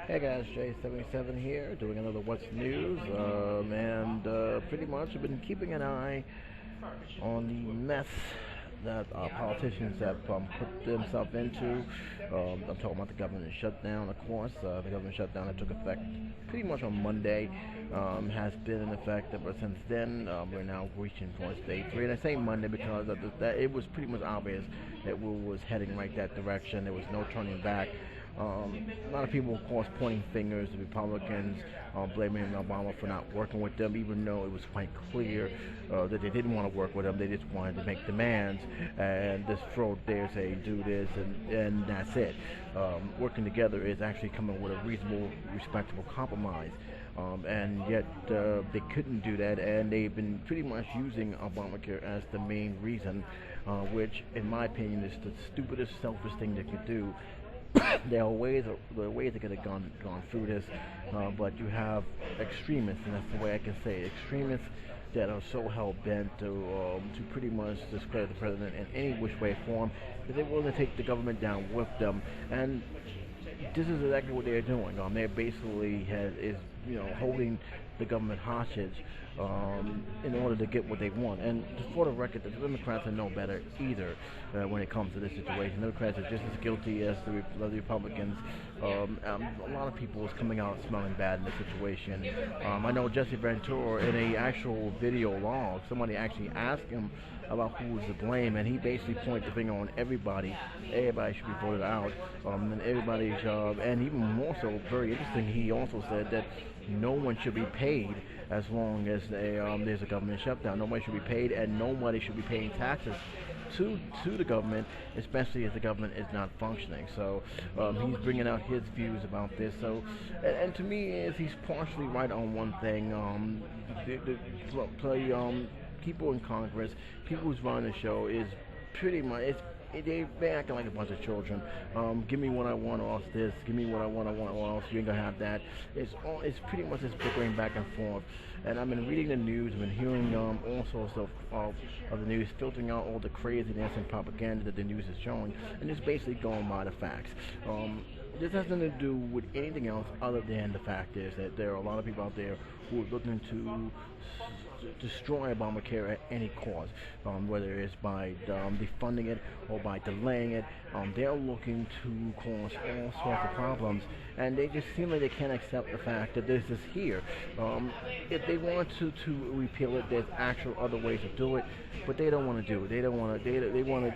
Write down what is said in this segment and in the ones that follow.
Hey guys, J77 here, doing another What's News, and pretty much I've been keeping an eye on the mess that our politicians have put themselves into. I'm talking about the government shutdown, of course. The government shutdown that took effect pretty much on Monday has been in effect ever since then. We're now reaching point stage three, and I say Monday because that it was pretty much obvious that we was heading right that direction. There was no turning back. A lot of people, of course, pointing fingers at Republicans, blaming Obama for not working with them, even though it was quite clear that they didn't want to work with him. They just wanted to make demands and just throw it there, say, do this, and that's it. Working together is actually coming with a reasonable, respectable compromise. And yet they couldn't do that, and they've been pretty much using Obamacare as the main reason, which, in my opinion, is the stupidest, selfish thing they could do. There are ways they could have gone through this, but you have extremists, and that's the way I can say it, extremists that are so hell bent to pretty much discredit the president in any which way form that they're willing to take the government down with them. And this is exactly what they're doing. They're basically holding the government hostage in order to get what they want. And for the record, the Democrats are no better either when it comes to this situation. The Democrats are just as guilty as the Republicans. A lot of people is coming out smelling bad in this situation. I know Jesse Ventura, in a actual video log, somebody actually asked him about who was to blame, and he basically pointed the finger on everybody. Everybody should be voted out, and everybody's and even more so, very interesting, he also said that no one should be paid as long as there's a government shutdown. Nobody should be paid, and nobody should be paying taxes to the government, especially as the government is not functioning. So he's bringing out his views about this. So, and to me, he's partially right on one thing. People in Congress, people who's running the show is pretty much they're acting like a bunch of children. Give me what I want, or else this. Give me what I want, or else you ain't gonna have that. It's pretty much just bickering back and forth. And I've been reading the news, I've been hearing all sorts of the news, filtering out all the craziness and propaganda that the news is showing, and just basically going by the facts. This has nothing to do with anything else other than the fact is that there are a lot of people out there who are looking to destroy Obamacare at any cost, whether it's by defunding it or by delaying it. They're looking to cause all sorts of problems, and they just seem like they can't accept the fact that this is here. If they want to repeal it, there's actual other ways to do it, but they don't want to do it. They don't want to.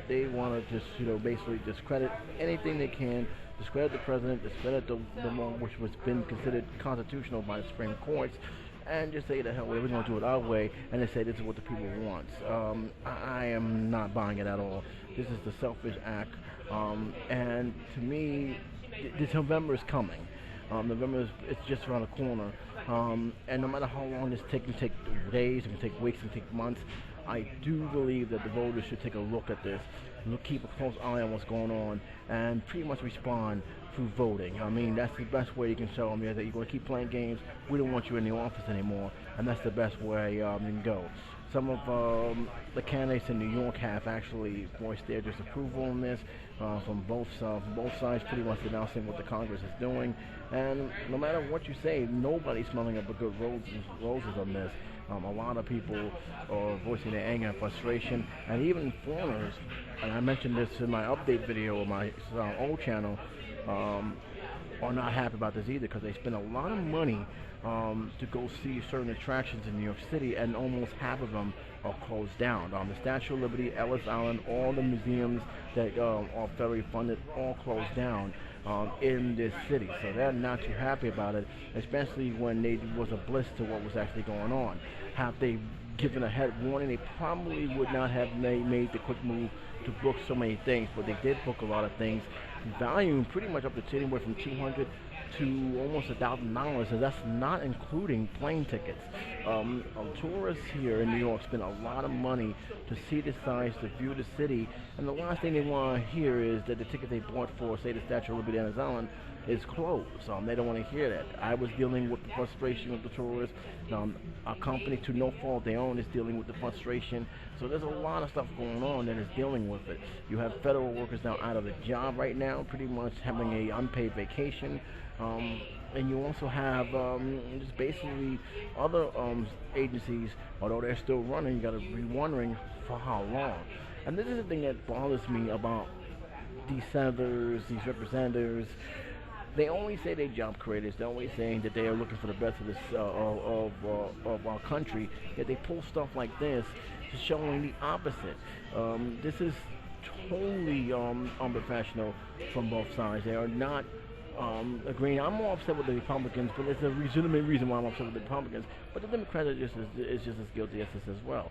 They want to just basically discredit anything they can. Discredit the president, discredit the law which was been considered constitutional by the Supreme Courts, and just say the hell we're going to do it our way, and they say this is what the people want. I am not buying it at all. This is the selfish act, and to me, this November is coming. It's just around the corner, and no matter how long this takes, it can take days, it can take weeks, it can take months. I do believe that the voters should take a look at this, keep a close eye on what's going on, and pretty much respond through voting. I mean, that's the best way you can show them that you're going to keep playing games. We don't want you in the office anymore, and that's the best way you can go. Some of the candidates in New York have actually voiced their disapproval on this from both sides, pretty much denouncing what the Congress is doing. And no matter what you say, nobody's smelling up a good roses on this. A lot of people are voicing their anger and frustration, and even foreigners, and I mentioned this in my update video on my old channel, are not happy about this either, because they spend a lot of money to go see certain attractions in New York City, and almost half of them are closed down. The Statue of Liberty, Ellis Island, all the museums that are federally funded, all closed down in this city. So they're not too happy about it, especially when there was a bliss to what was actually going on. Have they given a head warning, they probably would not have made the quick move to book so many things, but they did book a lot of things, valuing pretty much up to anywhere from $200 to almost $1,000, and that's not including plane tickets. Tourists here in New York spend a lot of money to see the sights, to view the city, and the last thing they want to hear is that the ticket they bought for, say, the Statue of Liberty on Ellis Island is closed. They don't want to hear that. I was dealing with the frustration of the tourists. A company, to no fault their own, is dealing with the frustration. So there's a lot of stuff going on that is dealing with it. You have federal workers now out of a job right now, pretty much having a unpaid vacation. And you also have just basically other agencies, although they're still running, you got to be wondering for how long. And this is the thing that bothers me about these senators, these representatives. They only say they're job creators. They're always saying that they are looking for the best of this of our country. Yet they pull stuff like this, showing the opposite. This is totally unprofessional from both sides. They are not agreeing. I'm more upset with the Republicans, but there's a legitimate reason why I'm upset with the Republicans. But the Democrats are just as guilty as this as well.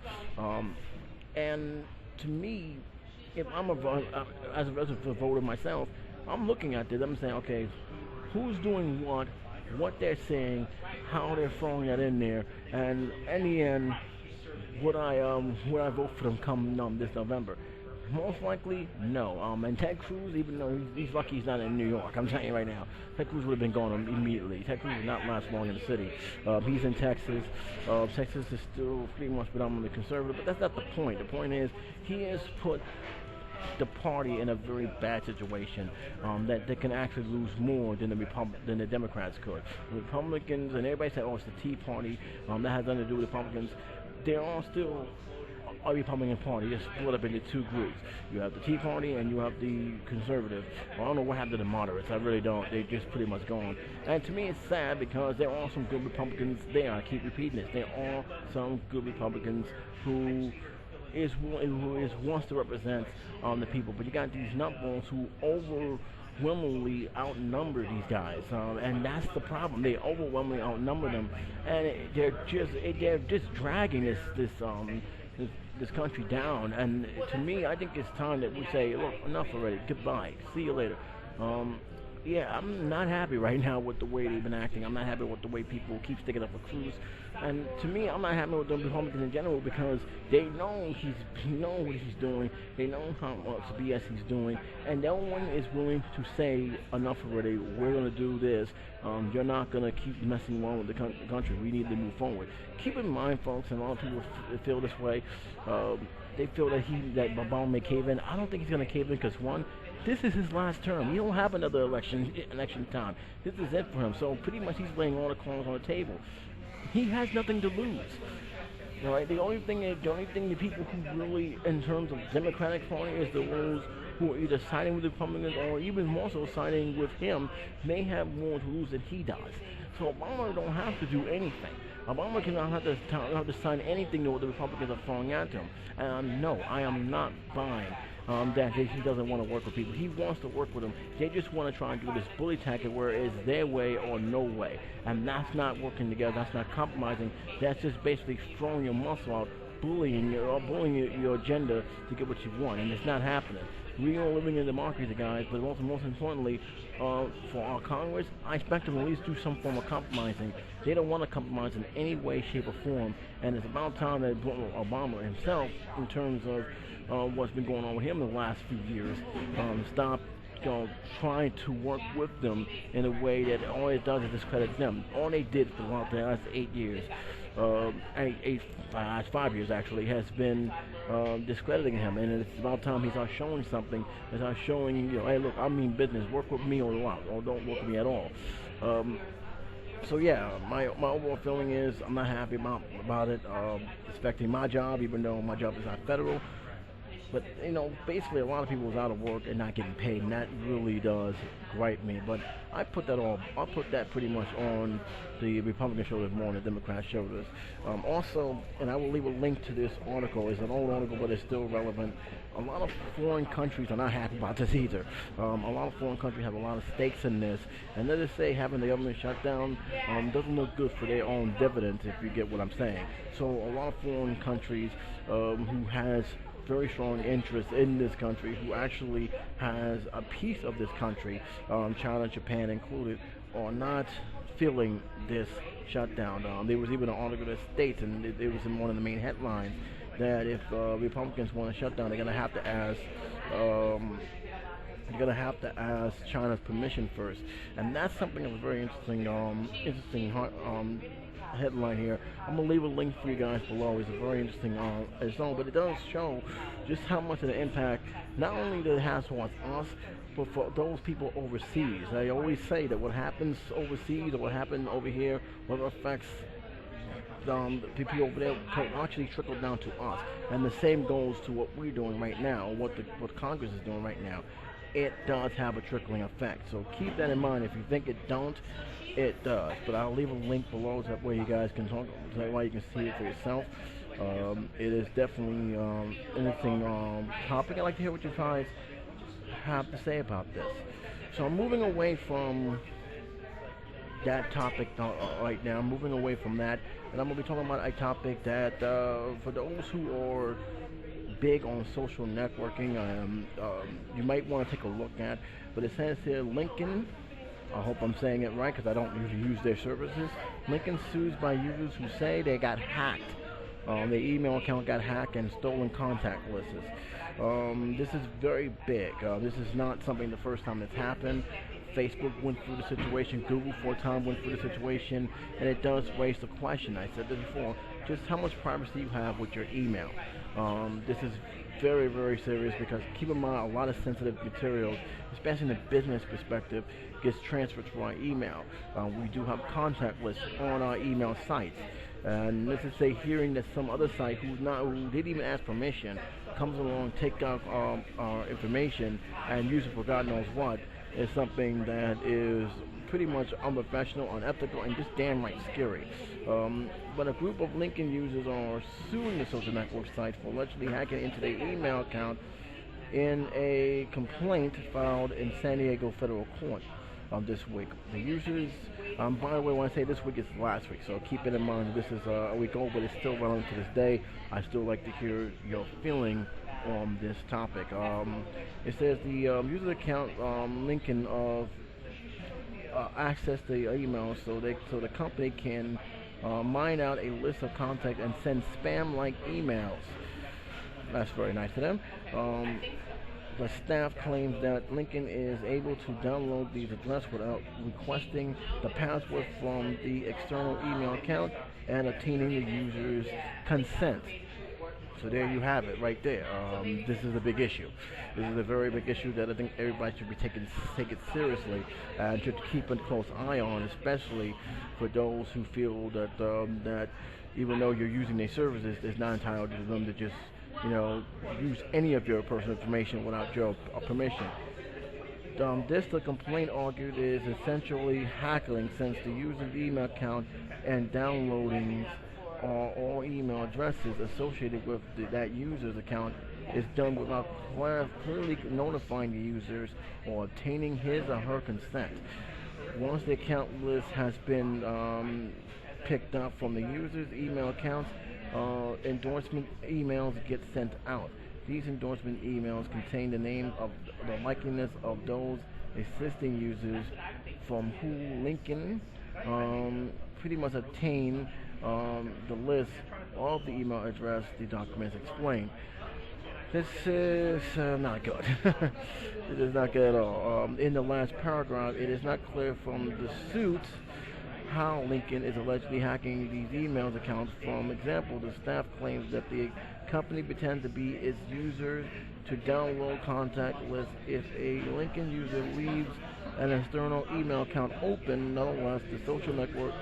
And to me, if I'm as a voter myself, I'm looking at this. I'm saying, okay, who's doing what they're saying, how they're throwing that in there, and in the end, would I vote for them come this November? Most likely, no. And Ted Cruz, even though he's lucky he's not in New York, I'm telling you right now, Ted Cruz would have been gone immediately. Ted Cruz would not last long in the city. He's in Texas. Texas is still pretty much predominantly conservative, but that's not the point. The point is, he has put the party in a very bad situation that they can actually lose more than the Democrats could. The Republicans, and everybody said, oh, it's the Tea Party, that has nothing to do with the Republicans. They're all still a Republican Party. They're split up into two groups. You have the Tea Party and you have the Conservative. Well, I don't know what happened to the moderates. I really don't. They're just pretty much gone. And to me, it's sad because there are some good Republicans there. I keep repeating this. There are some good Republicans who wants to represent the people, but you got these nutballs who overwhelmingly outnumber these guys, and that's the problem. They overwhelmingly outnumber them, and they're just dragging this country down. And to me, I think it's time that we say, look, enough already. Goodbye. See you later. Yeah, I'm not happy right now with the way they've been acting. I'm not happy with the way people keep sticking up for Cruz. And to me, I'm not happy with the Republicans in general because they know what he's doing. They know how much BS he's doing, and no one is willing to say enough already. We're going to do this. You're not going to keep messing around with the country. We need to move forward. Keep in mind, folks, and a lot of people feel this way. They feel that Obama may cave in. I don't think he's going to cave in because, one, this is his last term. He don't have another election time. This is it for him. So pretty much he's laying all the cards on the table. He has nothing to lose. All right. The only thing the people who really, in terms of Democratic Party, is the ones who are either siding with the Republicans or even more so siding with him, may have more to lose than he does. So Obama don't have to do anything. Obama cannot have to sign anything to what the Republicans are throwing at him. And no, I am not buying that he doesn't want to work with people. He wants to work with them. They just want to try and do this bully tactic where it's their way or no way. And that's not working together. That's not compromising. That's just basically throwing your muscle out, bullying your agenda to get what you want. And it's not happening. We are living in democracy, guys, but most importantly, for our Congress, I expect them to at least do some form of compromising. They don't want to compromise in any way, shape, or form, and it's about time that Obama himself, in terms of what's been going on with him in the last few years, stop trying to work with them in a way that all it does is discredit them. All they did for the last 8 years, 5 years actually, has been discrediting him, and it's about time he starts showing something. He starts showing, hey, look, I mean business. Work with me or don't work with me at all. So yeah, my overall feeling is I'm not happy about it. It's affecting my job, even though my job is not federal. But, basically a lot of people is out of work and not getting paid, and that really does gripe me. But I'll put that pretty much on the Republican shoulders more than the Democrat shoulders. Also, and I will leave a link to this article. It's an old article, but it's still relevant. A lot of foreign countries are not happy about this either. A lot of foreign countries have a lot of stakes in this, and let us say having the government shut down doesn't look good for their own dividends, if you get what I'm saying. So a lot of foreign countries who has very strong interest in this country, who actually has a piece of this country, China, Japan included, are not feeling this shutdown. There was even an article that states, and it was in one of the main headlines, that if Republicans want to shut down, they're going to have to ask. You're gonna have to ask China's permission first, and that's something of a very interesting headline here. I'm gonna leave a link for you guys below. It's a very interesting its own, but it does show just how much of the impact not only that it has on us, but for those people overseas. I always say that what happens overseas or what happened over here, what affects the people over there can actually trickle down to us, and the same goes to what we're doing right now, what Congress is doing right now. It does have a trickling effect, so keep that in mind. If you think it don't, it does. But I'll leave a link below so that way you guys can talk, so that way you can see it for yourself. It is definitely an interesting topic. I'd like to hear what you guys have to say about this. So I'm moving away from that topic right now. I'm moving away from that, and I'm going to be talking about a topic that for those who are big on social networking, you might want to take a look at. But it says here, Lincoln, I hope I'm saying it right because I don't usually use their services. Lincoln sues by users who say they got hacked. Their email account got hacked and stolen contact lists. This is very big. This is not something the first time it's happened. Facebook went through the situation, Google for a time went through the situation, and it does raise the question, I said this before, just how much privacy you have with your email. This is very, very serious because keep in mind a lot of sensitive materials, especially in the business perspective, gets transferred to our email. We do have contact lists on our email sites. And let's just say hearing that some other site who didn't even ask permission comes along, take out our information and use it for God knows what, is something that is pretty much unprofessional, unethical, and just damn right scary. But a group of Lincoln users are suing the social network site for allegedly hacking into their email account in a complaint filed in San Diego federal court this week. The users, by the way, when I say this week, it's last week, so keep it in mind. This is a week old, but it's still relevant to this day. I still like to hear your feeling on this topic. It says the user account Lincoln access the email so the company can mine out a list of contacts and send spam-like emails. That's very nice of them. The staff claims that Lincoln is able to download these addresses without requesting the password from the external email account and obtaining the user's consent. So there you have it, right there. This is a big issue. This is a very big issue that I think everybody should be take it seriously and should keep a close eye on, especially for those who feel that that even though you're using their services, it's not entitled to them to just use any of your personal information without your permission. The complaint argued is essentially hacking, since the user's email account and downloading all email addresses associated with that user's account is done without clearly notifying the users or obtaining his or her consent. Once the account list has been picked up from the user's email accounts, endorsement emails get sent out. These endorsement emails contain the name of the likeness of those existing users from who Lincoln pretty much obtain the list of the email address the documents explain. This is not good. It is not good at all. In the last paragraph, it is not clear from the suit how Lincoln is allegedly hacking these emails accounts. For example, the staff claims that the company pretends to be its users to download contact lists. If a Lincoln user leaves an external email account open, nonetheless the social network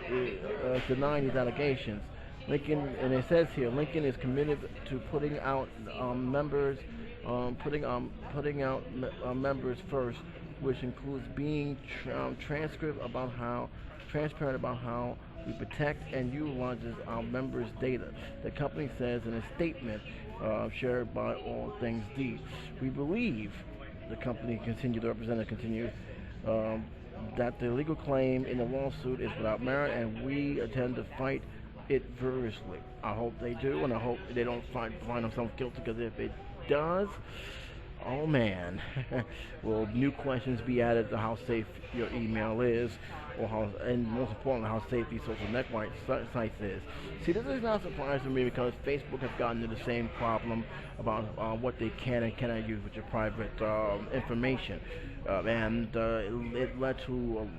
is denying these allegations. Lincoln, and it says here, Lincoln is committed to putting out members first, which includes being transparent about how we protect and utilizes our members' data. The company says in a statement shared by All Things D. We believe, the company continues, that the legal claim in the lawsuit is without merit, and we intend to fight it vigorously. I hope they do, and I hope they don't find themselves guilty. Because if it does, oh man, will new questions be added to how safe your email is, or how, and most importantly, how safe these social network sites is. See, this is not surprising to me because Facebook has gotten into the same problem about what they can and cannot use with your private information. And it led to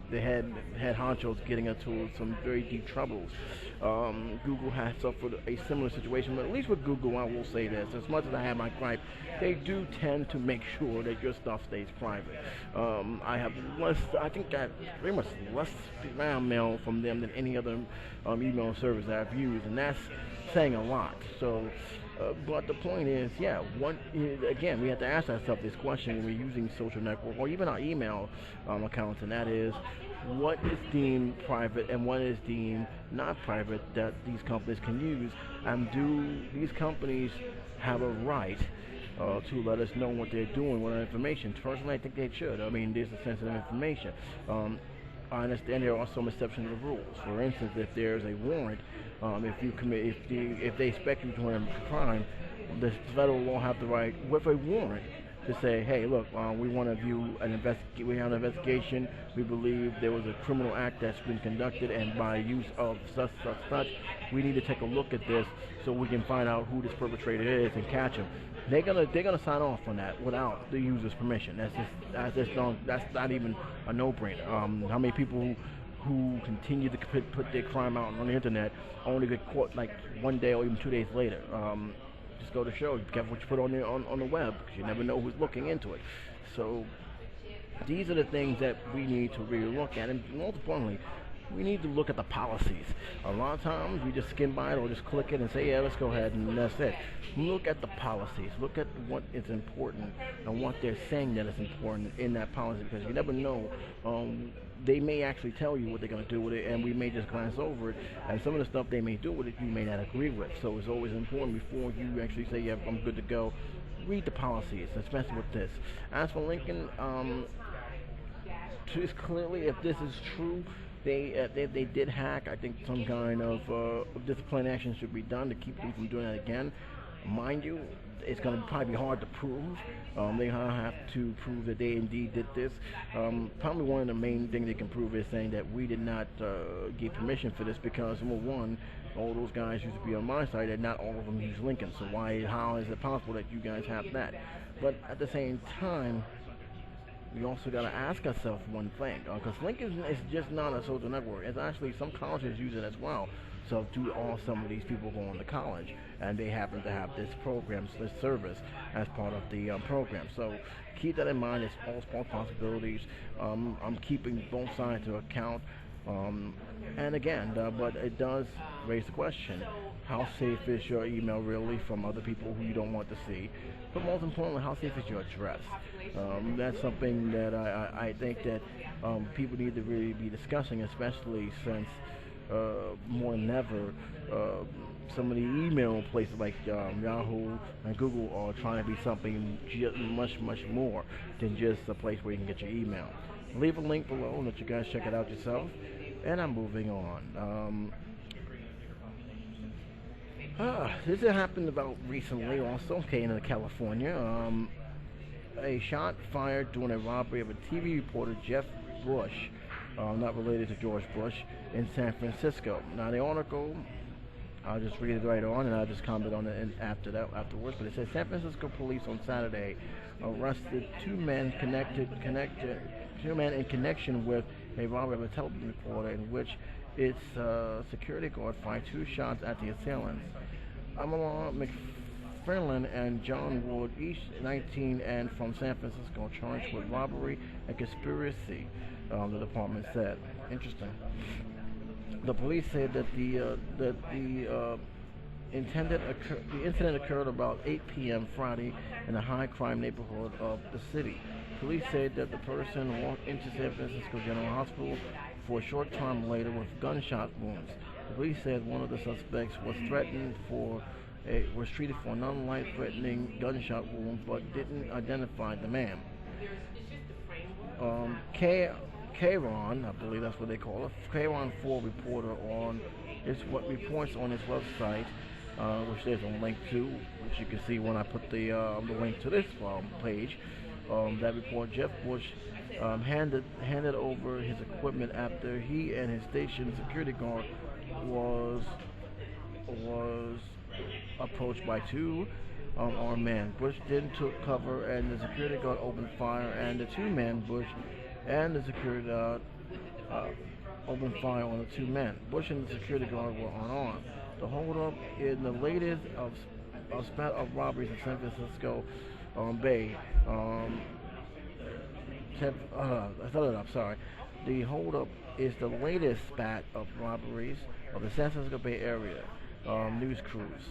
the head honchos getting into some very deep troubles. Google has suffered a similar situation, but at least with Google, I will say this: as much as I have my gripe, they do tend to make sure that your stuff stays private. I have less, I think I have pretty much less spam mail from them than any other email service that I've used, and that's saying a lot. So. But the point is, yeah, again, we have to ask ourselves this question when we're using social network or even our email accounts, and that is, what is deemed private and what is deemed not private that these companies can use, and do these companies have a right to let us know what they're doing with our information? Personally, I think they should. I mean, this is sensitive information. I understand there are some exceptions to the rules. For instance, if there's a warrant, if they expect you to commit a crime, the federal law have the right, with a warrant, to say, hey, look, we want to view we have an investigation. We believe there was a criminal act that's been conducted, and by use of such, we need to take a look at this so we can find out who this perpetrator is and catch him. They're gonna sign off on that without the user's permission. That's not even a no-brainer. How many people who continue to put their crime out on the internet only get caught like one day or even 2 days later? Just go to show, be careful what you put on the web, because you never know who's looking into it. So these are the things that we need to really look at, and most importantly, we need to look at the policies. A lot of times we just skim by it or just click it and say, yeah, let's go ahead, and that's it. Look at the policies. Look at what is important and what they're saying that is important in that policy, because you never know. They may actually tell you what they're going to do with it, and we may just glance over it, and some of the stuff they may do with it you may not agree with. So it's always important, before you actually say, yeah, I'm good to go, read the policies, especially with this. As for Lincoln, just clearly, if this is true, they did hack. I think some kind of discipline action should be done to keep them from doing that again. Mind you, it's going to probably be hard to prove. They have to prove that they indeed did this. Probably one of the main things they can prove is saying that we did not give permission for this, because, number one, all those guys used to be on my side, and not all of them use Lincoln. So how is it possible that you guys have that? But at the same time, we also got to ask ourselves one thing, because Lincoln is just not a social network. It's actually, some colleges use it as well. So do all some of these people going to college, and they happen to have this program, this service, as part of the program. So keep that in mind. It's all small possibilities. I'm keeping both sides to account. And again, but it does raise the question: how safe is your email really from other people who you don't want to see? But most importantly, how safe is your address? That's something that I think that people need to really be discussing, especially since more than ever, some of the email places like Yahoo and Google are trying to be something much more than just a place where you can get your email. Leave a link below and let you guys check it out yourself. And I'm moving on. This happened about recently also, in California. A shot fired during a robbery of a TV reporter, Jeff Bush, not related to George Bush, in San Francisco. Now the article, I'll just read it right on, and I'll just comment on it afterwards. But it says San Francisco police on Saturday arrested two men in connection with a robbery of a television reporter, in which its security guard fired two shots at the assailants. Amala McFarland and John Wood, each 19 and from San Francisco, charged with robbery and conspiracy, the department said. Interesting. The police said that the incident occurred about 8 p.m. Friday in a high-crime neighborhood of the city. Police said that the person walked into San Francisco General Hospital for a short time later with gunshot wounds. The police said one of the suspects was treated for a non-life-threatening gunshot wound, but didn't identify the man. Kayron, I believe that's what they call it, Kayron 4 reporter on It's what reports on his website, which there's a link to, which you can see when I put the link to this page. That report, Jeff Bush handed over his equipment after he and his station security guard was was approached by two armed men. Bush then took cover, and the security guard opened fire, and the two men, Bush and the security guard, opened fire on the two men. Bush and the security guard were unarmed. The holdup in the latest of spat of robberies in San Francisco Bay. I thought it up. Sorry. The holdup is the latest spat of robberies of the San Francisco Bay Area news crews.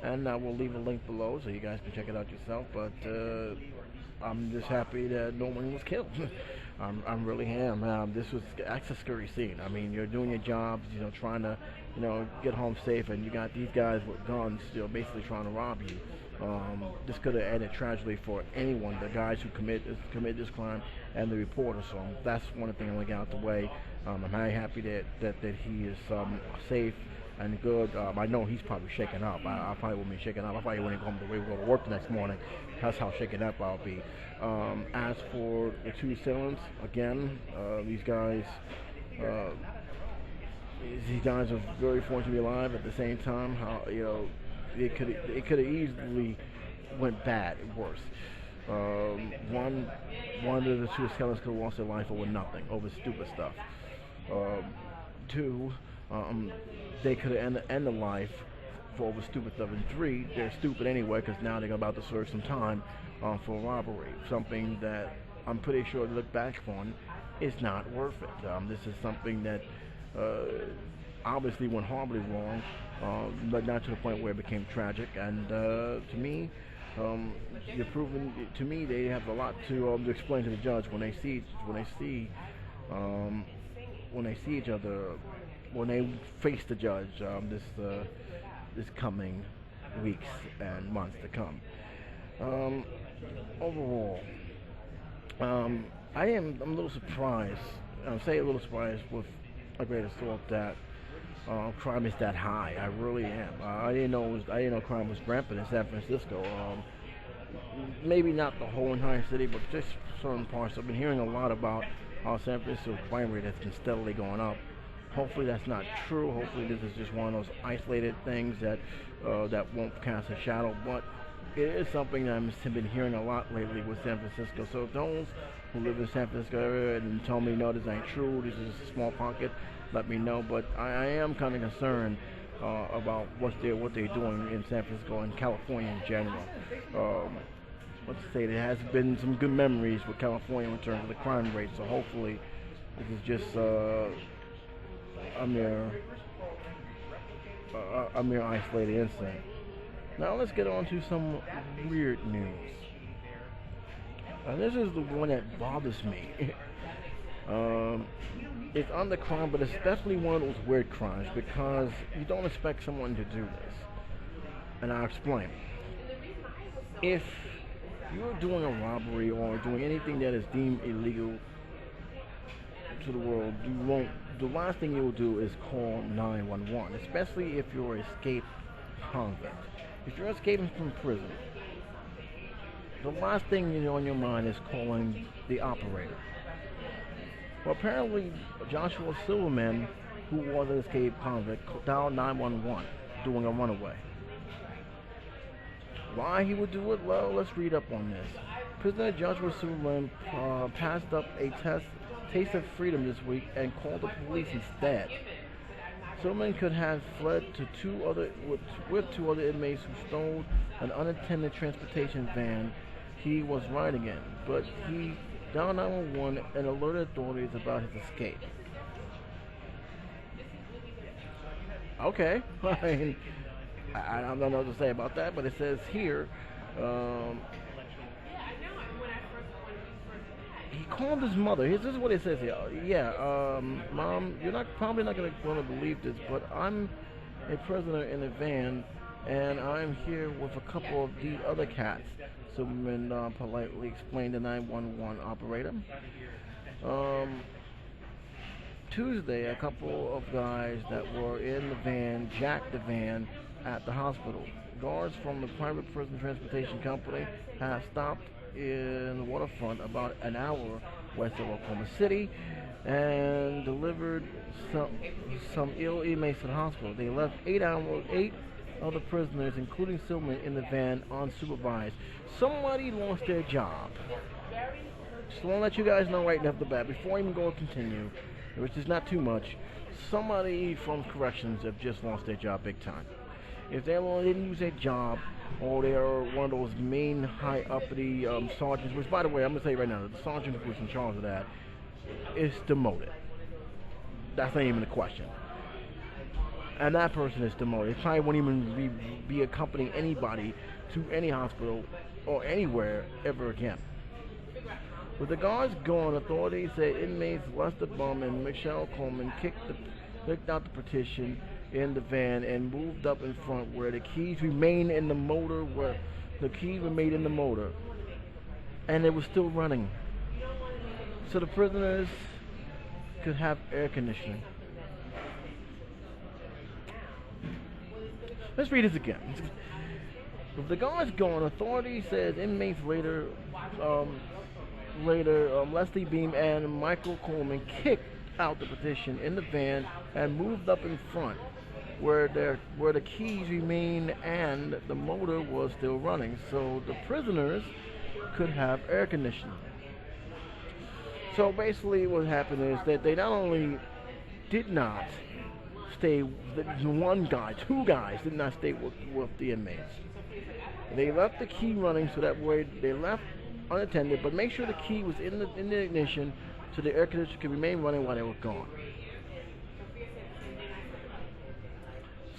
And I will leave a link below so you guys can check it out yourself. But I'm just happy that no one was killed. I'm really am. That's a scary scene. I mean, you're doing your jobs, trying to, get home safe, and you got these guys with guns, basically trying to rob you. This could have ended tragically for anyone, the guys who commit this crime and the reporter. So that's one thing I want to get out the way. I'm very happy that he is safe and good. I know he's probably shaken up. I probably wouldn't be shaken up. I probably wouldn't go to work the next morning. That's how shaken up I'll be. As for the two assailants, again, these guys are very fortunate to be alive. At the same time, how it could have easily went bad, worse. One of the two assailants could have lost their life over nothing, over stupid stuff. Two, they could have ended life for over stupid stuff. And three, they're stupid anyway because now they're about to serve some time for robbery, something that I'm pretty sure to look back on is not worth it. This is something that obviously went horribly wrong, but not to the point where it became tragic. And to me, you're proven. To me, they have a lot to explain to the judge when they see each other, when they face the judge this coming weeks and months to come. Overall, I'm a little surprised. I'm saying a little surprised with a greater thought that crime is that high. I really am. I didn't know crime was rampant in San Francisco. Maybe not the whole entire city, but just certain parts. I've been hearing a lot about how San Francisco's crime rate has been steadily going up. Hopefully that's not true. Hopefully this is just one of those isolated things that won't cast a shadow. But it is something that I've been hearing a lot lately with San Francisco. So those who live in San Francisco area and tell me no, this ain't true, this is a small pocket, let me know. But I am kind of concerned about what they're doing in San Francisco and California in general. Let's say there has been some good memories with California in terms of the crime rate. So hopefully this is just a mere isolated incident. Now let's get on to some weird news. This is the one that bothers me. It's on the crime, but it's definitely one of those weird crimes because you don't expect someone to do this. And I'll explain. If you're doing a robbery or doing anything that is deemed illegal to the world, the last thing you'll do is call 911, especially if you're an escaped convict. If you're escaping from prison, the last thing on your mind is calling the operator. Well, apparently Joshua Silverman, who was an escaped convict, dialed 911 doing a runaway. Why he would do it? Well, let's read up on this. Prisoner Joshua Silverman passed up a taste of freedom this week and called the police instead. Silverman could have fled with two other inmates who stole an unattended transportation van he was riding in, but he dialed 911 and alerted authorities about his escape. Okay, I don't know what to say about that, but it says here, he called his mother. This is what it says here. Yeah, Mom, you're probably not going to believe this, but I'm a prisoner in a van, and I'm here with a couple of the other cats. Silverman politely explained to 911 operator. Tuesday, a couple of guys that were in the van jacked the van at the hospital. Guards from the private prison transportation company have stopped in the waterfront about an hour west of Oklahoma City and delivered some ill inmates to the hospital. They left eight other prisoners, including Silverman, in the van unsupervised. Somebody lost their job. Just want to let you guys know right off the bat, before I even go and continue, which is not too much, somebody from corrections have just lost their job big time. If they didn't lose their job, or they're one of those main high uppity sergeants, which, by the way, I'm going to tell you right now, the sergeant who was in charge of that is demoted. That's not even a question. And that person is demoted. They probably won't even be accompanying anybody to any hospital or anywhere ever again. With the guards gone, authorities say inmates Lester Bum and Michelle Coleman kicked out the partition in the van and moved up in front where the keys remain in the motor, and it was still running. So the prisoners could have air conditioning. Let's read this again. With the guards gone, authorities said inmates later, Leslie Beam and Michael Coleman kicked out the partition in the van and moved up in front where the keys remained and the motor was still running, so the prisoners could have air conditioning. So basically what happened is that they not only did not stay, two guys did not stay with the inmates. They left the key running so that way they left unattended, but make sure the key was in the ignition so the air conditioner could remain running while they were gone.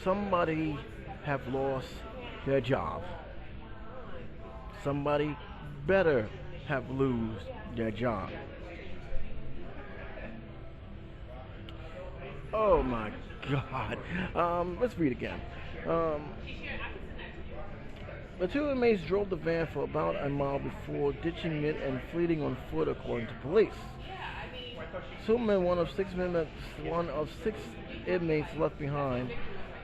Somebody have lost their job. Somebody better have lose their job. Oh my God. Let's read again. The two inmates drove the van for about a mile before ditching it and fleeing on foot, according to police. Silverman, one of six inmates left behind,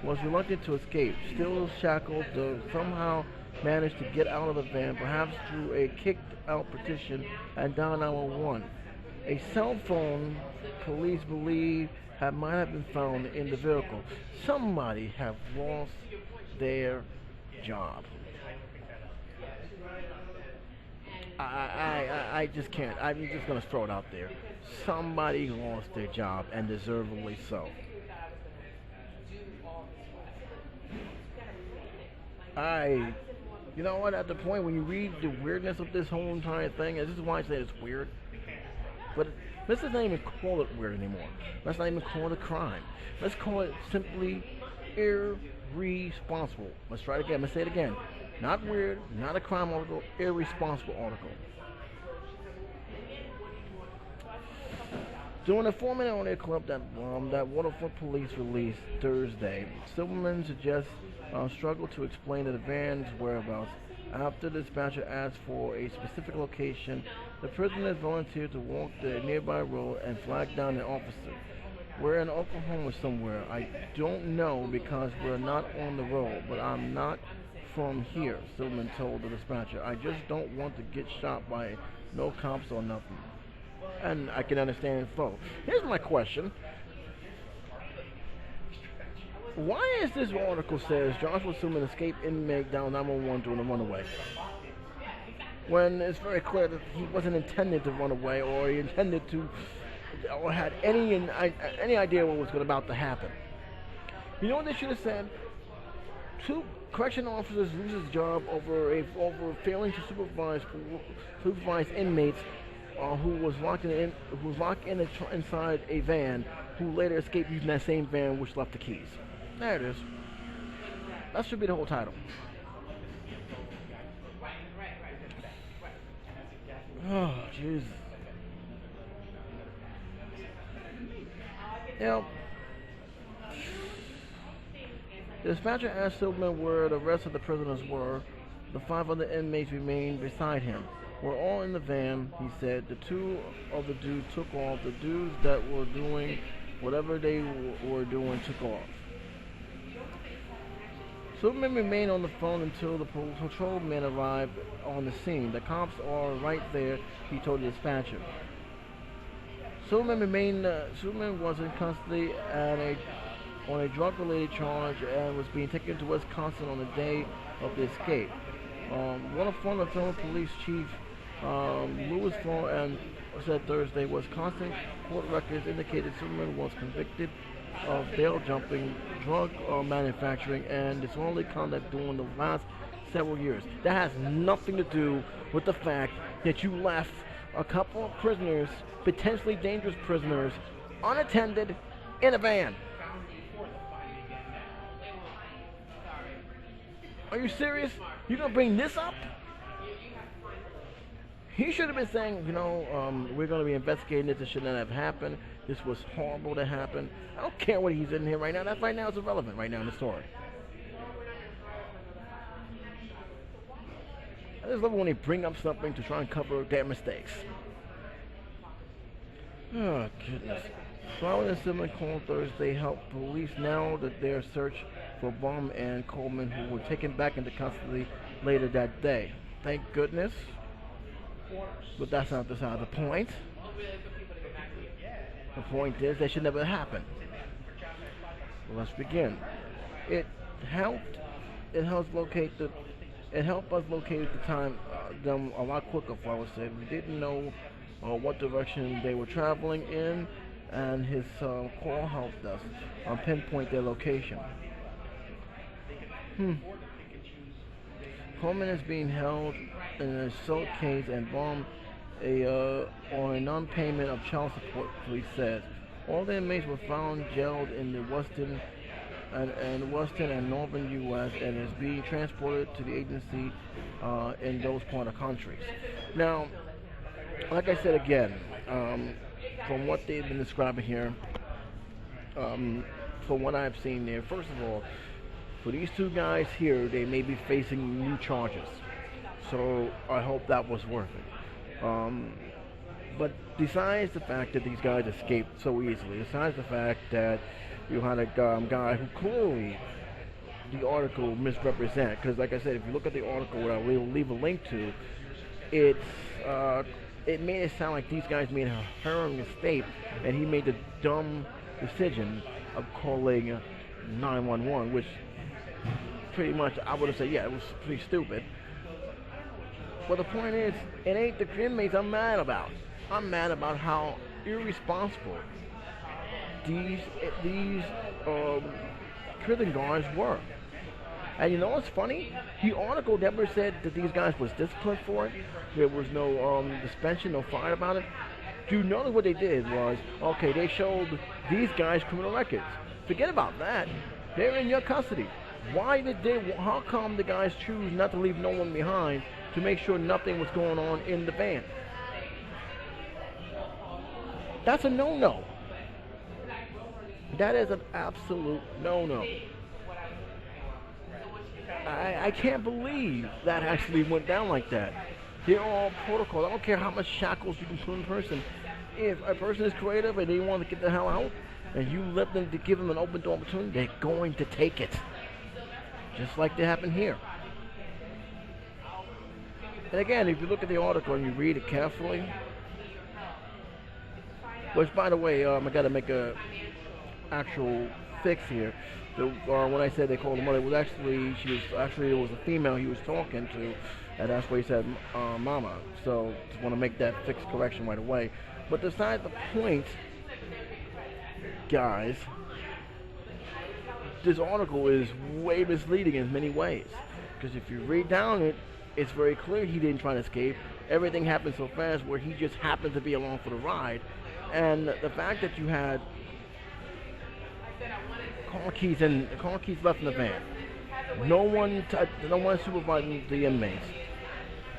was reluctant to escape. Still shackled, somehow managed to get out of the van, perhaps through a kicked-out partition, and dialed 911. A cell phone, police believe, might have been found in the vehicle. Somebody have lost their job. I just can't. I'm just going to throw it out there. Somebody lost their job, and deservedly so. You know what, at the point when you read the weirdness of this whole entire thing, and this is why I say it's weird, but let's not even call it weird anymore. Let's not even call it a crime. Let's call it simply irresponsible. Let's try it again. Let's say it again. Not weird, not a crime article, irresponsible article. During a 4-minute audio clip that Waterfront Police released Thursday, Silverman suggests struggled to explain the van's whereabouts. After the dispatcher asked for a specific location, the prisoners volunteered to walk the nearby road and flag down an officer. We're in Oklahoma somewhere. I don't know because we're not on the road, but I'm not from here, Silverman told the dispatcher. I just don't want to get shot by no cops or nothing. And I can understand it, folks. Here's my question. Why is this article says Joshua Silverman escaped inmate down 911 during the runaway, when it's very clear that he wasn't intended to run away, or he intended to, or had any idea what was about to happen? You know what they should have said? Two correction officers lose his job over failing to supervise inmates who was locked inside a van, who later escaped using that same van which left the keys. There it is. That should be the whole title. Oh, jeez. Now, the dispatcher asked Silverman where the rest of the prisoners were. The 5 other inmates remained beside him. We're all in the van, he said. The 2 of the dudes took off. The dudes that were doing whatever they were doing took off. Silverman remained on the phone until the patrolman arrived on the scene. The cops are right there, he told the dispatcher. Silverman was in custody on a drug-related charge and was being taken to Wisconsin on the day of the escape. One of former police chief Louis Florin said Thursday Wisconsin court records indicated Silverman was convicted of bail jumping, drug manufacturing, and disorderly conduct during the last several years. That has nothing to do with the fact that you left a couple of prisoners, potentially dangerous prisoners, unattended in a van. Are you serious? You're gonna bring this up? He should have been saying, we're going to be investigating this. This should not have happened. This was horrible to happen. I don't care what he's in here right now. That right now is irrelevant right now in the story. I just love it when they bring up something to try and cover their mistakes. Oh, goodness. Flower and Silverman called Thursday helped police narrow their search for Baum and Coleman, who were taken back into custody later that day. Thank goodness. But that's not the point. The point is that should never happen. Well, let's begin. It helped us locate the time them a lot quicker. Flowers said we didn't know what direction they were traveling in, and his call helped us pinpoint their location. Coleman is being held in an assault case and Baum on a non-payment of child support, police says. All the inmates were found jailed in the Western and Northern U.S. and is being transported to the agency in those part of countries. Now, like I said again, from what they've been describing here, from what I've seen there, first of all, for these two guys here, they may be facing new charges. So I hope that was worth it. But besides the fact that these guys escaped so easily, besides the fact that you had a guy who clearly the article misrepresent, because like I said, if you look at the article, what I will leave a link to, it made it sound like these guys made a harrowing mistake, and he made the dumb decision of calling 911, which pretty much I would have said, yeah, it was pretty stupid. But the point is, it ain't the inmates I'm mad about. I'm mad about how irresponsible these prison guards were. And you know what's funny? The article never said that these guys was disciplined for it. There was no suspension, no fine about it. Do you notice what they did was, okay, they showed these guys criminal records. Forget about that. They're in your custody. How come the guys choose not to leave no one behind to make sure nothing was going on in the van? That's a no-no. That is an absolute no-no. I can't believe that actually went down like that. They're all protocol. I don't care how much shackles you can put in a person. If a person is creative and they want to get the hell out, and you let them to give them an open door opportunity, they're going to take it. Just like that happened here. And again, if you look at the article and you read it carefully, which by the way, I got to make a actual fix here. When I said they called her mother, it was it was a female he was talking to, and that's why he said mama. So just want to make that fix correction right away. But besides the point, guys, this article is way misleading in many ways. Because if you read down it, it's very clear he didn't try to escape. Everything happened so fast where he just happened to be along for the ride. And the fact that you had car keys left in the van, no one supervising the inmates.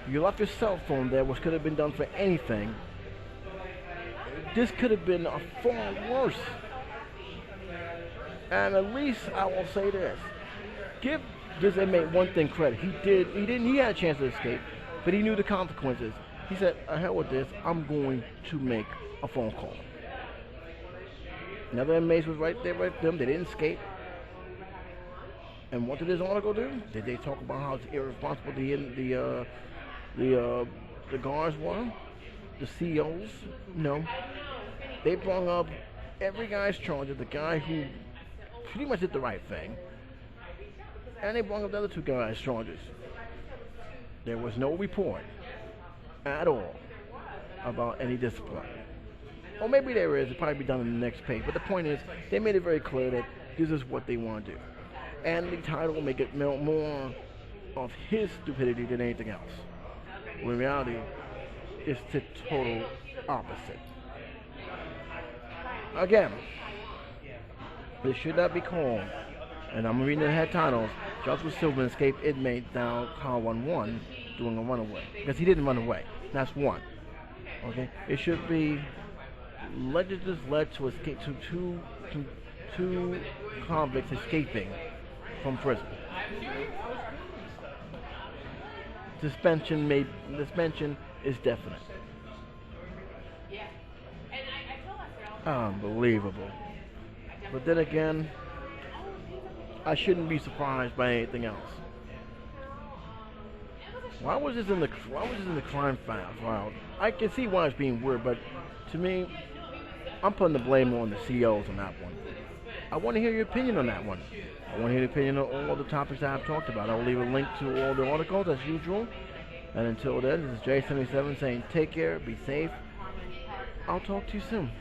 You left your cell phone there, which could have been done for anything. This could have been a far worse. And at least I will say this: give this inmate one thing credit. He had a chance to escape, but he knew the consequences. He said, "I hell with this. I'm going to make a phone call." Another inmate was right there with them. They didn't escape. And what did this article do? Did they talk about how irresponsible the guards were? The CEOs? No. They brought up every guy's charges, the guy who pretty much did the right thing, and they brought up the other two guys' charges. There was no report at all about any discipline. Or maybe there is. It'll probably be done in the next page. But the point is, they made it very clear that this is what they want to do. And the title will make it more of his stupidity than anything else. When in reality, it's the total opposite. Again, this should not be called, and I'm reading the head titles, Joshua Silverman escaped inmate down Car 11 doing a runaway. Because he didn't run away. That's one. Okay? It should be legislators led to escape to two convicts escaping from prison. Suspension is definite. Unbelievable. But then again, I shouldn't be surprised by anything else. Why was this in the crime files? Wow. I can see why it's being weird, but to me, I'm putting the blame on the CEOs on that one. I want to hear your opinion on that one. I want to hear your opinion on all the topics that I've talked about. I will leave a link to all the articles as usual. And until then, this is J77 saying take care, be safe. I'll talk to you soon.